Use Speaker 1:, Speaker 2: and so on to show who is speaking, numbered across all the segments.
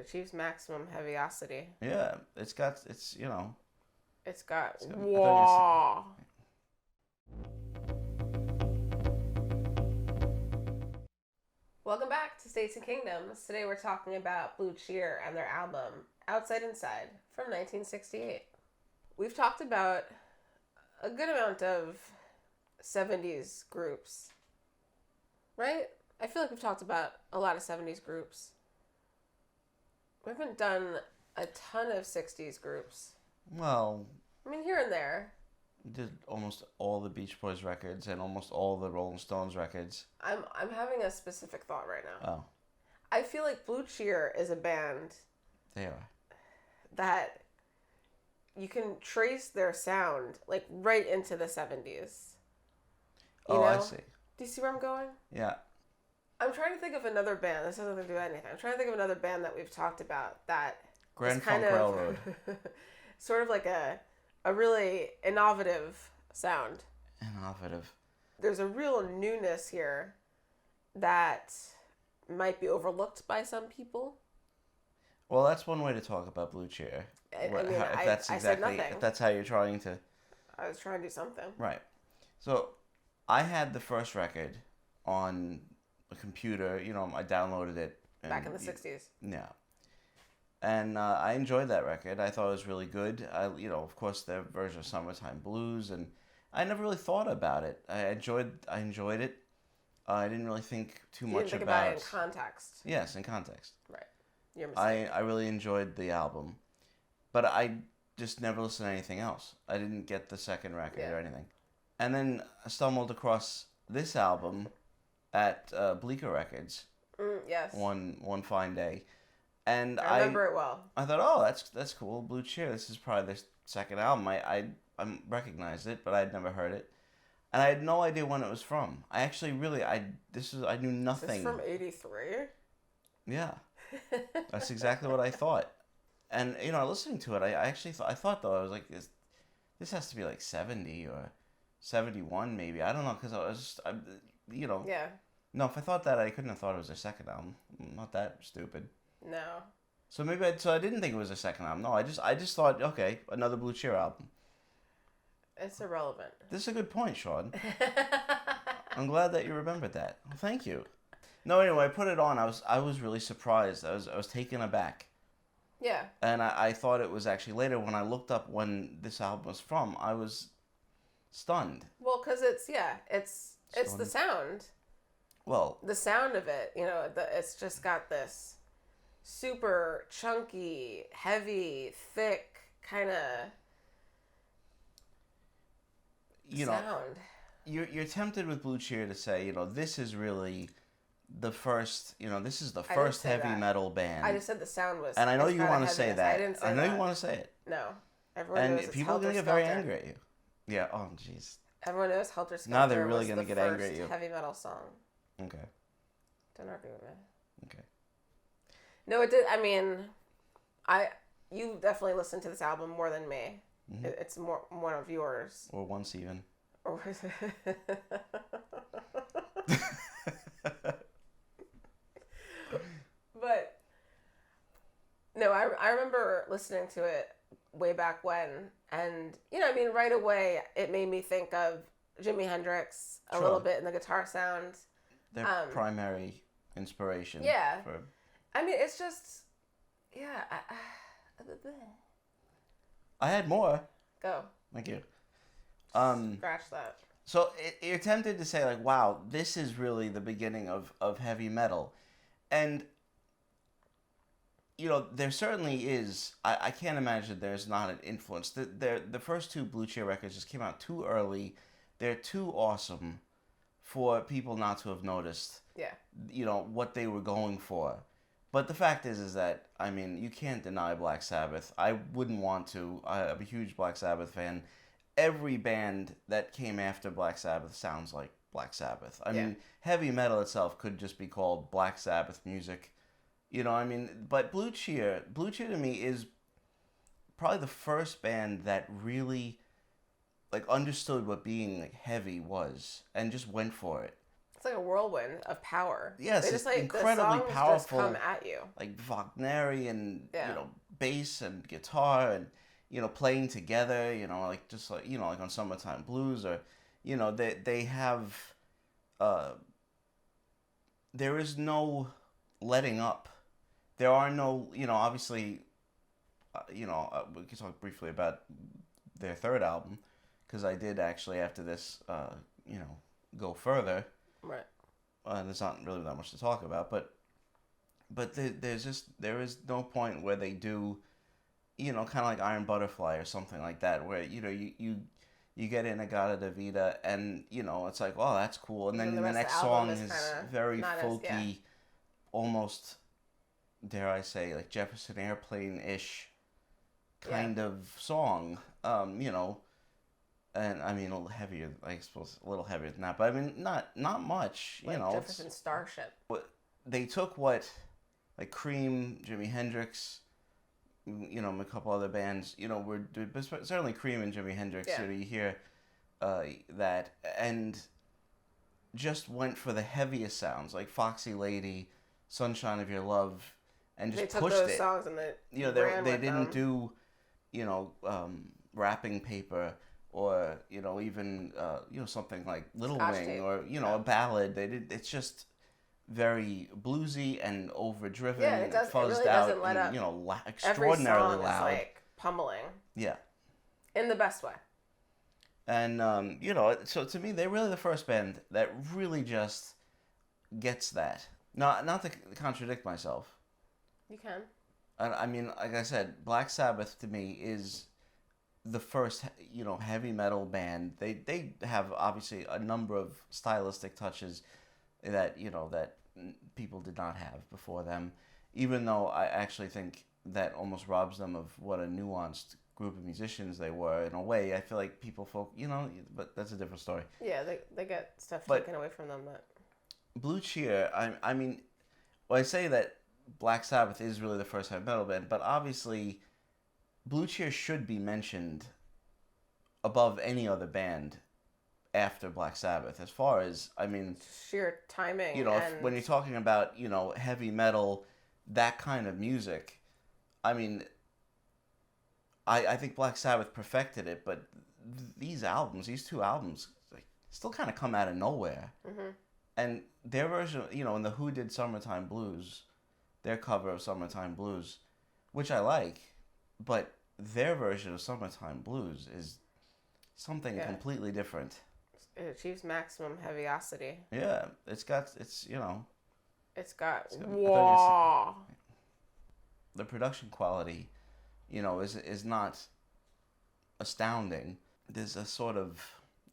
Speaker 1: achieves maximum heaviosity.
Speaker 2: Yeah, it's got
Speaker 1: Whoa. Welcome back to States and Kingdoms. Today we're talking about Blue Cheer and their album Outsideinside from 1968. We've talked about a good amount of 70s groups, right? I feel like we've talked about a lot of 70s groups. We haven't done a ton of 60s groups.
Speaker 2: Well,
Speaker 1: I mean, here and there.
Speaker 2: did almost all the Beach Boys records and almost all the Rolling Stones records.
Speaker 1: I'm having a specific thought right now.
Speaker 2: Oh.
Speaker 1: I feel like Blue Cheer is a band
Speaker 2: They are.
Speaker 1: that you can trace their sound like right into the 70s. You know?
Speaker 2: I see.
Speaker 1: Do you see where I'm going?
Speaker 2: Yeah.
Speaker 1: I'm trying to think of another band. This has nothing to do with anything. I'm trying to think of another band that we've talked about that
Speaker 2: Grand
Speaker 1: is kind
Speaker 2: Funk
Speaker 1: of
Speaker 2: Railroad.
Speaker 1: sort of like a really innovative sound.
Speaker 2: Innovative.
Speaker 1: There's a real newness here that might be overlooked by some people.
Speaker 2: Well, that's one way to talk about Blue Cheer.
Speaker 1: I said nothing.
Speaker 2: If that's how you're trying to.
Speaker 1: I was trying to do something.
Speaker 2: Right. So, I had the first record on a computer. I downloaded it.
Speaker 1: Back in the 60s.
Speaker 2: Yeah. And I enjoyed that record. I thought it was really good. Of course, their version of Summertime Blues, and I never really thought about it. I enjoyed it. I didn't really think too much
Speaker 1: think
Speaker 2: about
Speaker 1: it in context.
Speaker 2: Yes, in context.
Speaker 1: Right. Your mistake.
Speaker 2: I really enjoyed the album, but I just never listened to anything else. I didn't get the second record or anything. And then I stumbled across this album at Bleecker Records.
Speaker 1: Yes.
Speaker 2: One fine day. And
Speaker 1: I remember it well.
Speaker 2: I thought, oh, that's cool. Blue Cheer. This is probably their second album. I recognized it, but I'd never heard it, and I had no idea when it was from. I actually I knew nothing.
Speaker 1: Is this from '83?
Speaker 2: Yeah, that's exactly what I thought. And listening to it, I thought though I was like, this has to be like 70 or 71 maybe. I don't know, because
Speaker 1: Yeah.
Speaker 2: No, if I thought that, I couldn't have thought it was their second album. I'm not that stupid.
Speaker 1: No.
Speaker 2: So maybe I didn't think it was a second album. No, I just thought, okay, another Blue Cheer album.
Speaker 1: It's irrelevant.
Speaker 2: This is a good point, Sean. I'm glad that you remembered that. Well, thank you. No, anyway, I put it on. I was really surprised. I was taken aback.
Speaker 1: Yeah.
Speaker 2: And I thought it was actually later when I looked up when this album was from. I was stunned.
Speaker 1: Well, because it's the sound.
Speaker 2: Well,
Speaker 1: the sound of it, it's just got this super chunky, heavy, thick kind of sound.
Speaker 2: You're tempted with Blue Cheer to say, this is really the first, this is the first heavy metal band.
Speaker 1: I just said the sound was.
Speaker 2: And I know you want to say that.
Speaker 1: I didn't say
Speaker 2: I know
Speaker 1: that.
Speaker 2: You want to say it.
Speaker 1: No, everyone knows.
Speaker 2: And people are gonna get very angry at you. Yeah. Oh, jeez.
Speaker 1: Everyone knows Helter Skelter.
Speaker 2: Now they're really
Speaker 1: was
Speaker 2: gonna
Speaker 1: the
Speaker 2: get angry at you.
Speaker 1: first heavy metal song.
Speaker 2: Okay.
Speaker 1: Don't argue with me.
Speaker 2: Okay.
Speaker 1: No, it did. I mean, you definitely listened to this album more than me. Mm-hmm. It's more one of yours.
Speaker 2: Or once even.
Speaker 1: But no, I remember listening to it way back when, and right away it made me think of Jimi Hendrix a little bit in the guitar sound.
Speaker 2: Their primary inspiration.
Speaker 1: Yeah. I mean, it's just,
Speaker 2: I had more.
Speaker 1: Go.
Speaker 2: Thank you.
Speaker 1: Scratch that.
Speaker 2: So you're tempted to say, like, wow, this is really the beginning of heavy metal. And, there certainly is. I can't imagine there's not an influence. The first two Blue Cheer records just came out too early. They're too awesome for people not to have noticed.
Speaker 1: Yeah.
Speaker 2: What they were going for. But the fact is that, I mean, you can't deny Black Sabbath. I wouldn't want to. I'm a huge Black Sabbath fan. Every band that came after Black Sabbath sounds like Black Sabbath. I mean, heavy metal itself could just be called Black Sabbath music. But Blue Cheer to me is probably the first band that really, like, understood what being, like, heavy was and just went for it.
Speaker 1: It's like a whirlwind of power.
Speaker 2: Yes,
Speaker 1: They
Speaker 2: it's
Speaker 1: just like
Speaker 2: incredibly
Speaker 1: the songs
Speaker 2: powerful.
Speaker 1: just come at you.
Speaker 2: Like Wagnerian,
Speaker 1: Yeah.
Speaker 2: bass and guitar and playing together. Like just like like on Summertime Blues or they have. There is no letting up. There are no obviously. We can talk briefly about their third album, because I did actually after this, go further.
Speaker 1: Right.
Speaker 2: There's not really that much to talk about, but there is no point where they do, kind of like Iron Butterfly or something like that, where you get Inagata Davida and it's like, oh, that's cool, and then the next song is very folky, almost, dare I say, like Jefferson Airplane-ish kind of song, and I mean a little heavier, I suppose a little heavier than that, but I mean not much,
Speaker 1: like Jefferson Starship.
Speaker 2: They took what, like Cream, Jimi Hendrix, a couple other bands, certainly Cream and Jimi Hendrix, you hear that, and just went for the heaviest sounds, like Foxy Lady, Sunshine of Your Love, and just
Speaker 1: they
Speaker 2: pushed
Speaker 1: took those
Speaker 2: it.
Speaker 1: songs and
Speaker 2: they didn't do, Wrapping Paper, or even something like Little
Speaker 1: Scotch
Speaker 2: Wing,
Speaker 1: Tape.
Speaker 2: or a ballad. They did. It's just very bluesy and overdriven, and fuzzed
Speaker 1: really
Speaker 2: out,
Speaker 1: doesn't let
Speaker 2: and
Speaker 1: up.
Speaker 2: extraordinarily
Speaker 1: Every song
Speaker 2: loud.
Speaker 1: is like pummeling.
Speaker 2: Yeah.
Speaker 1: In the best way.
Speaker 2: And so to me, they're really the first band that really just gets that. Not to contradict myself.
Speaker 1: You can.
Speaker 2: I mean, like I said, Black Sabbath to me is the first, heavy metal band. They have obviously a number of stylistic touches that that people did not have before them. Even though I actually think that almost robs them of what a nuanced group of musicians they were. In a way, I feel like people but that's a different story.
Speaker 1: Yeah, they get stuff taken away from them. That
Speaker 2: Blue Cheer, I mean, well, I say that Black Sabbath is really the first heavy metal band, but obviously Blue Cheer should be mentioned above any other band after Black Sabbath, as far as, I mean,
Speaker 1: sheer timing.
Speaker 2: When you're talking about, heavy metal, that kind of music, I mean, I think Black Sabbath perfected it, but these two albums, like, still kind of come out of nowhere.
Speaker 1: Mm-hmm.
Speaker 2: And their version, and the Who did Summertime Blues, their cover of Summertime Blues, which I like, but their version of Summertime Blues is something completely different.
Speaker 1: It achieves maximum heaviosity.
Speaker 2: Yeah, it's got
Speaker 1: wow.
Speaker 2: The production quality, is not astounding. There's a sort of,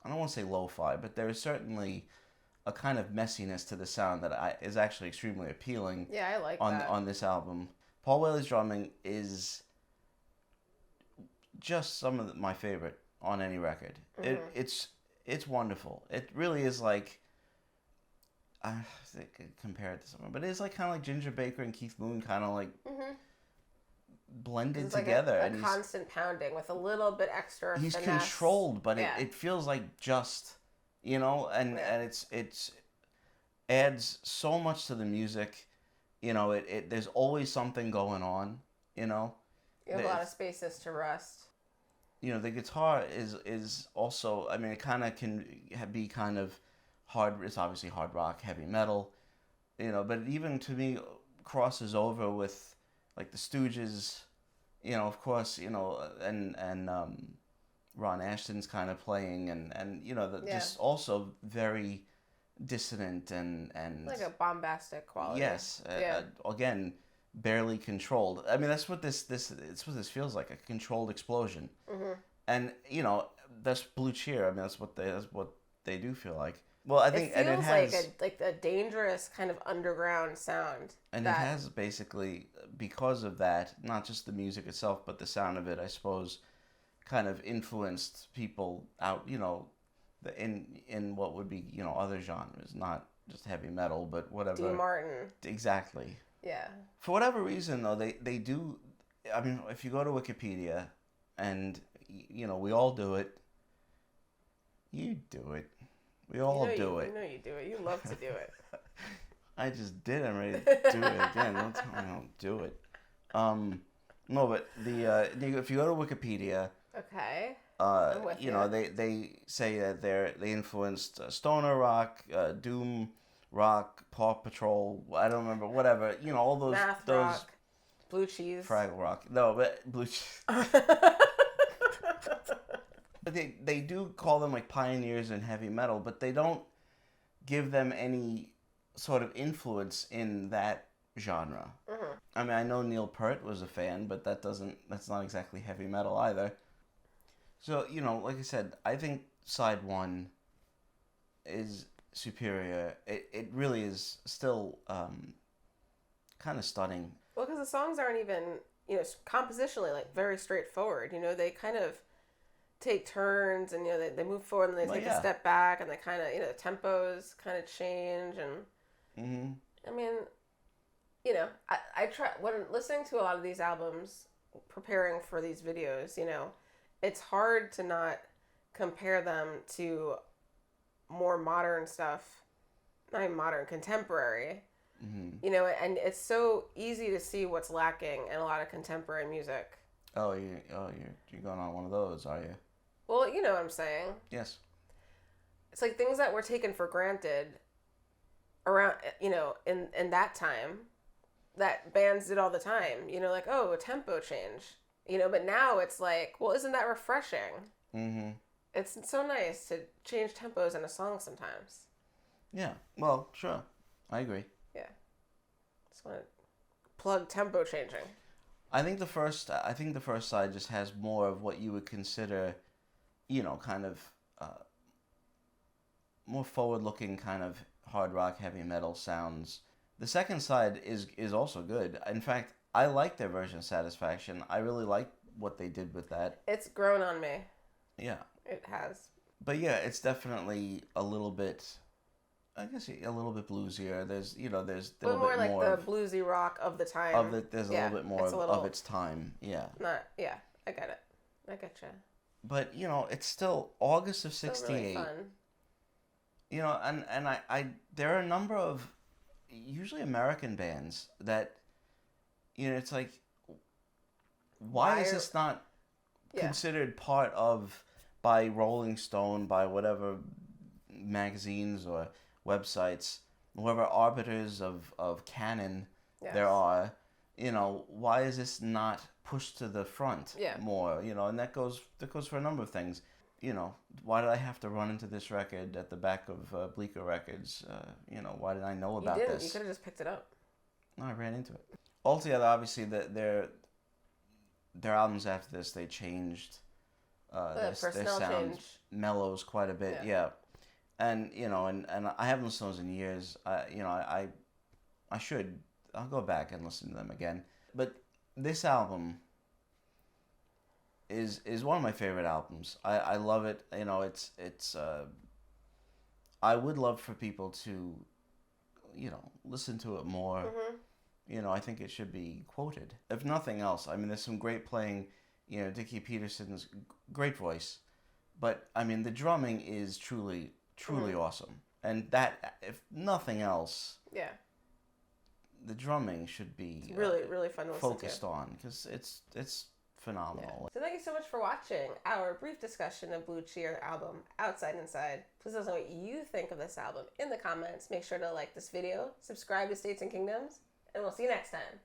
Speaker 2: I don't want to say lo-fi, but there is certainly a kind of messiness to the sound that is actually extremely appealing.
Speaker 1: Yeah, I like
Speaker 2: that.
Speaker 1: that.
Speaker 2: On this album. Paul Whaley's drumming is just some of my favorite on any record. Mm-hmm. It's wonderful. It really is like, I think I could compare it to someone, but it's like kind of like Ginger Baker and Keith Moon, kind of like blended together.
Speaker 1: Like a constant pounding with a little bit extra
Speaker 2: He's
Speaker 1: finesse.
Speaker 2: Controlled, but it feels like just, and it's adds so much to the music. There's always something going on. You
Speaker 1: have a lot of spaces to rest.
Speaker 2: The guitar is also, I mean, it kind of can be kind of hard. It's obviously hard rock, heavy metal, but it even to me crosses over with like the Stooges, of course, and Ron Ashton's kind of playing, and just also very dissonant and
Speaker 1: like a bombastic quality.
Speaker 2: Yes, again, barely controlled. I mean, that's what this feels like, a controlled explosion. Mm-hmm. And that's Blue Cheer. I mean, that's what they do feel like. Well, I think,
Speaker 1: it feels
Speaker 2: and it has
Speaker 1: like a dangerous kind of underground sound.
Speaker 2: And it has basically, because of that, not just the music itself, but the sound of it, I suppose, kind of influenced people out, in what would be, other genres, not just heavy metal, but whatever.
Speaker 1: D. Martin.
Speaker 2: Exactly.
Speaker 1: Yeah.
Speaker 2: For whatever reason, though, they do, I mean, if you go to Wikipedia, and, we all do it, you do it. We all do it.
Speaker 1: You know you do it. You love to do it.
Speaker 2: I just did. I'm ready to do it again. Don't tell me I don't do it. No, but if you go to Wikipedia,
Speaker 1: okay,
Speaker 2: you know they say that they influenced stoner rock, doom rock, Paw Patrol. I don't remember, whatever. You know, all those
Speaker 1: math
Speaker 2: those
Speaker 1: rock, blue cheese,
Speaker 2: Fraggle Rock. No, but blue cheese. But they do call them like pioneers in heavy metal, but they don't give them any sort of influence in that genre.
Speaker 1: Mm-hmm.
Speaker 2: I mean, I know Neil Peart was a fan, but that's not exactly heavy metal either. So, you know, like I said, I think side one is superior. It really is still kind of stunning.
Speaker 1: Well, because the songs aren't even, you know, compositionally like very straightforward. You know, they kind of take turns, and you know they move forward and they take a step back, and they kind of, you know, the tempos kind of change, and I mean, you know, I try when listening to a lot of these albums, preparing for these videos, you know, it's hard to not compare them to more modern stuff, not even modern, contemporary. You know, and it's so easy to see what's lacking in a lot of contemporary music.
Speaker 2: You're going on one of those, are you?
Speaker 1: Well, you know what I'm saying.
Speaker 2: Yes.
Speaker 1: It's like things that were taken for granted around, you know, in that time, that bands did all the time. You know, like, oh, a tempo change. You know, but now it's like, well, isn't that refreshing? Mm-hmm. It's so nice to change tempos in a song sometimes.
Speaker 2: Yeah. Well, sure. I agree.
Speaker 1: Yeah. Just want to plug tempo changing.
Speaker 2: I think the first side just has more of what you would consider, you know, kind of more forward-looking kind of hard rock, heavy metal sounds. The second side is also good. In fact, I like their version of Satisfaction. I really like what they did with that.
Speaker 1: It's grown on me.
Speaker 2: Yeah.
Speaker 1: It has.
Speaker 2: But yeah, it's definitely a little bit, I guess, a little bit bluesier. There's a little bit more
Speaker 1: like the bluesy rock of the time.
Speaker 2: There's a little bit more of its time. Yeah.
Speaker 1: I get it. I get you.
Speaker 2: But, you know, it's still August of '68.
Speaker 1: Really fun.
Speaker 2: You know, and I there are a number of usually American bands that, you know, it's like, why is this not considered part of, by Rolling Stone, by whatever magazines or websites, whatever arbiters of canon there are, you know, why is this not pushed to the front more? You know, and that goes for a number of things. You know, why did I have to run into this record at the back of Bleecker Records? You know, why did I know about this?
Speaker 1: You could have just picked it up.
Speaker 2: No, I ran into it. Altogether, obviously, their albums after this, they changed. Their sound mellows quite a bit, yeah. And, you know, and I haven't listened to those in years. You know, I'll go back and listen to them again. But this album is one of my favorite albums. I love it. You know, it's I would love for people to, you know, listen to it more. Mm-hmm. You know, I think it should be quoted. If nothing else, I mean, there's some great playing. You know, Dickie Peterson's great voice, but I mean, the drumming is truly awesome. And that, if nothing else, the drumming should be
Speaker 1: really fun to
Speaker 2: focused on, because it's phenomenal.
Speaker 1: Yeah. So thank you so much for watching our brief discussion of Blue Cheer album Outside-Inside. Please let us know what you think of this album in the comments. Make sure to like this video, subscribe to States and Kingdoms, and we'll see you next time.